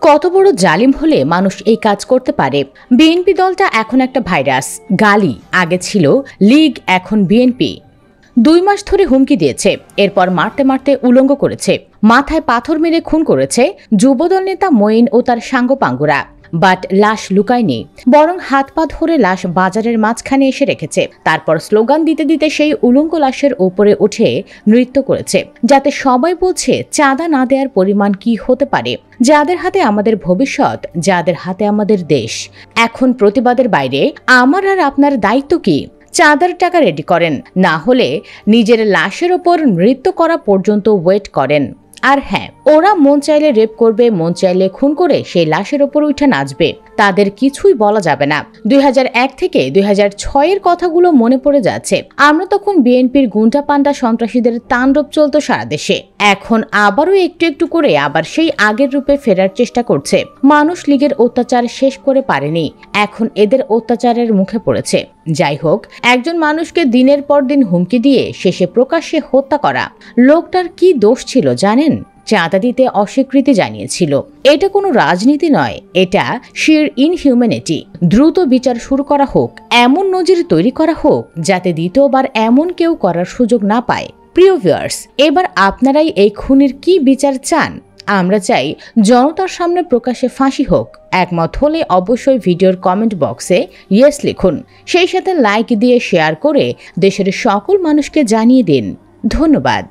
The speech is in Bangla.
কত বড় জালিম হলে মানুষ এই কাজ করতে পারে। বিএনপি দলটা এখন একটা ভাইরাস। গালি আগে ছিল লীগ, এখন বিএনপি। 2 মাস ধরে হুমকি দিয়েছে, এরপর মারতে মারতে উলঙ্গ করেছে, মাথায় পাথর মেরে খুন করেছে যুবদল নেতা মঈন ও তার সাঙ্গপাঙ্গরা। বাট লাশ লুকায়নি, বরং হাত পা ধরে লাশ বাজারের মাঝখানে এসে রেখেছে। তারপর স্লোগান দিতে দিতে সেই উলঙ্গ লাশের উপরে উঠে নৃত্য করেছে, যাতে সবাই বলছে চাঁদা না দেওয়ার পরিমাণ কি হতে পারে। যাদের হাতে আমাদের ভবিষ্যৎ, যাদের হাতে আমাদের দেশ। এখন প্রতিবাদের বাইরে আমার আর আপনার দায়িত্ব কি? চাঁদার টাকা রেডি করেন, না হলে নিজের লাশের ওপর নৃত্য করা পর্যন্ত ওয়েট করেন। আর হ্যাঁ, ওরা মন চাইলে রেপ করবে, মন চাইলে খুন করে সেই লাশের ওপর উঠে নাচবে, তাদের কিছুই বলা যাবে না। 2001 থেকে 2006 কথাগুলো মনে পড়ে যাচ্ছে। আমরা তখন বিএনপির গুন্ডা পান্ডা সন্ত্রাসীদের তাণ্ডব চলতো সারা দেশে। এখন আবারও একটু একটু করে আবার সেই আগের রূপে ফেরার চেষ্টা করছে। মানুষ লীগের অত্যাচার শেষ করে পারেনি, এখন এদের অত্যাচারের মুখে পড়েছে। যাই হোক, একজন মানুষকে দিনের পর দিন হুমকি দিয়ে শেষে প্রকাশ্যে হত্যা করা লোকটার কি দোষ ছিল জানেন? চাঁদা দিতে অস্বীকৃতি জানিয়েছিল। এটা কোনো রাজনীতি নয়, এটা শির ইনহিউম্যানিটি। দ্রুত বিচার শুরু করা হোক, এমন নজির তৈরি করা হোক যাতে দ্বিতীয়বার এমন কেউ করার সুযোগ না পায়। প্রিয় ভিউয়ার্স, এবার আপনারাই এই খুনির কি বিচার চান? আমরা চাই জনতার সামনে প্রকাশ্যে ফাঁসি হোক। একমত হলে অবশ্যই ভিডিওর কমেন্ট বক্সে ইয়েস লিখুন। সেই সাথে লাইক দিয়ে শেয়ার করে দেশের সকল মানুষকে জানিয়ে দিন। ধন্যবাদ।